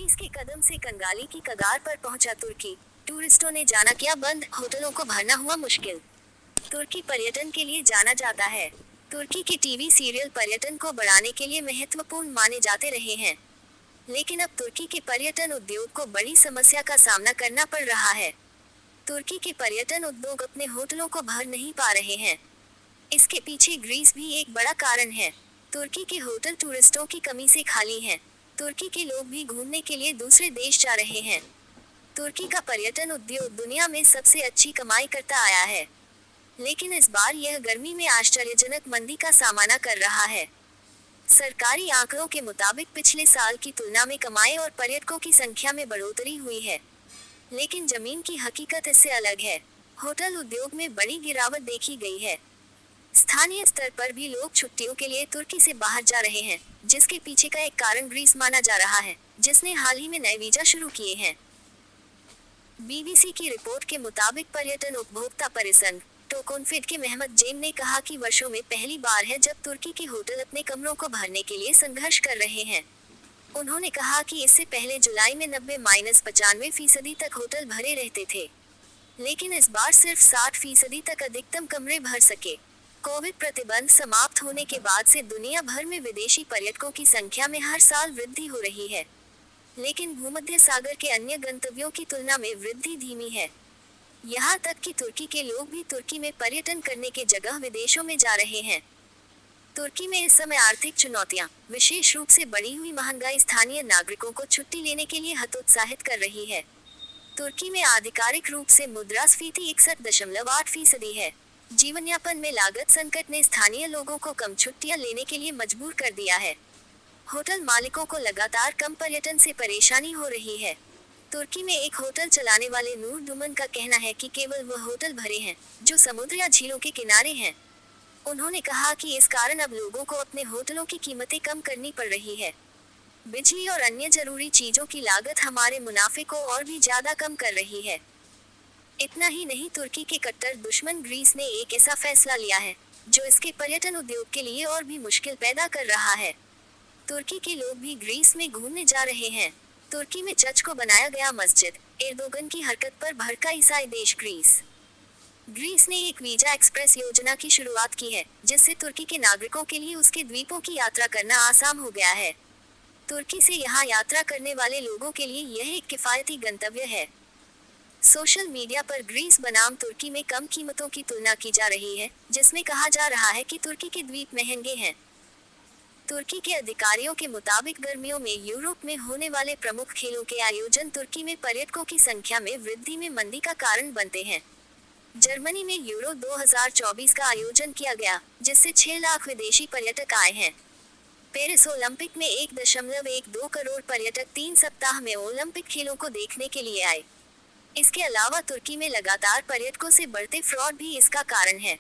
Greece के कदम से कंगाली की कगार पर पहुंचा तुर्की। टूरिस्टों ने जाना किया बंद, होटलों को भरना हुआ मुश्किल। तुर्की पर्यटन के लिए जाना जाता है। तुर्की के टीवी सीरियल पर्यटन को बढ़ाने के लिए महत्वपूर्ण माने जाते रहे हैं, लेकिन अब तुर्की के पर्यटन उद्योग को बड़ी समस्या का सामना करना पड़ रहा है। तुर्की के पर्यटन उद्योग अपने होटलों को भर नहीं पा रहे हैं। इसके पीछे ग्रीस भी एक बड़ा कारण है। तुर्की के होटल टूरिस्टों की कमी से खाली हैं। तुर्की के लोग भी घूमने के लिए दूसरे देश जा रहे हैं। तुर्की का पर्यटन उद्योग दुनिया में सबसे अच्छी कमाई करता आया है, लेकिन इस बार यह गर्मी में आश्चर्यजनक मंदी का सामना कर रहा है। सरकारी आंकड़ों के मुताबिक पिछले साल की तुलना में कमाई और पर्यटकों की संख्या में बढ़ोतरी हुई है, लेकिन जमीन की हकीकत इससे अलग है। होटल उद्योग में बड़ी गिरावट देखी गई है। स्थानीय स्तर पर भी लोग छुट्टियों के लिए तुर्की से बाहर जा रहे हैं, जिसके पीछे का एक कारण ग्रीस माना जा रहा है, जिसने हाल ही में नए वीजा शुरू किए हैं। बीबीसी की रिपोर्ट के मुताबिक पर्यटन उपभोक्ता परिसंघ टोकोनफिड के मेहमत जेम ने कहा कि वर्षों में पहली बार है जब तुर्की के होटल अपने कमरों को भरने के लिए संघर्ष कर रहे हैं। उन्होंने कहा कि इससे पहले जुलाई में 90-95% तक होटल भरे रहते थे, लेकिन इस बार सिर्फ 60% तक अधिकतम कमरे भर सके। कोविड प्रतिबंध समाप्त होने के बाद से दुनिया भर में विदेशी पर्यटकों की संख्या में हर साल वृद्धि हो रही है, लेकिन भूमध्य सागर के अन्य गंतव्यों की तुलना में वृद्धि धीमी है। यहाँ तक कि तुर्की के लोग भी तुर्की में पर्यटन करने के जगह विदेशों में जा रहे हैं। तुर्की में इस समय आर्थिक चुनौतियाँ, विशेष रूप से बढ़ी हुई महंगाई स्थानीय नागरिकों को छुट्टी लेने के लिए हतोत्साहित कर रही है। तुर्की में आधिकारिक रूप से मुद्रास्फीति 61.8% है। जीवनयापन में लागत संकट ने स्थानीय लोगों को कम छुट्टियां लेने के लिए मजबूर कर दिया है। होटल मालिकों को लगातार कम पर्यटन से परेशानी हो रही है। तुर्की में एक होटल चलाने वाले नूर दुमन का कहना है कि केवल वह होटल भरे हैं जो समुद्र या झीलों के किनारे हैं। उन्होंने कहा कि इस कारण अब लोगों को अपने होटलों की कीमतें कम करनी पड़ रही है। बिजली और अन्य जरूरी चीजों की लागत हमारे मुनाफे को और भी ज्यादा कम कर रही है। इतना ही नहीं, तुर्की के कट्टर दुश्मन ग्रीस ने एक ऐसा फैसला लिया है जो इसके पर्यटन उद्योग के लिए और भी मुश्किल पैदा कर रहा है। तुर्की के लोग भी ग्रीस में घूमने जा रहे हैं। तुर्की में चर्च को बनाया गया मस्जिद, एर्दोगन की हरकत पर भड़का ईसाई देश ग्रीस। ग्रीस ने एक वीजा एक्सप्रेस योजना की शुरुआत की है, जिससे तुर्की के नागरिकों के लिए उसके द्वीपों की यात्रा करना आसान हो गया है। तुर्की से यहाँ यात्रा करने वाले लोगों के लिए यह एक किफायती गंतव्य है। सोशल मीडिया पर ग्रीस बनाम तुर्की में कम कीमतों की तुलना की जा रही है, जिसमें कहा जा रहा है कि तुर्की के द्वीप महंगे हैं। तुर्की के अधिकारियों के मुताबिक गर्मियों में यूरोप में होने वाले प्रमुख खेलों के आयोजन तुर्की में पर्यटकों की संख्या में वृद्धि में मंदी का कारण बनते हैं। जर्मनी में यूरो 2024 का आयोजन किया गया, जिससे 6 लाख विदेशी पर्यटक आए हैं। पेरिस ओलंपिक में 1.12 करोड़ पर्यटक 3 सप्ताह में ओलंपिक खेलों को देखने के लिए आए। इसके अलावा तुर्की में लगातार पर्यटकों से बढ़ते फ्रॉड भी इसका कारण है।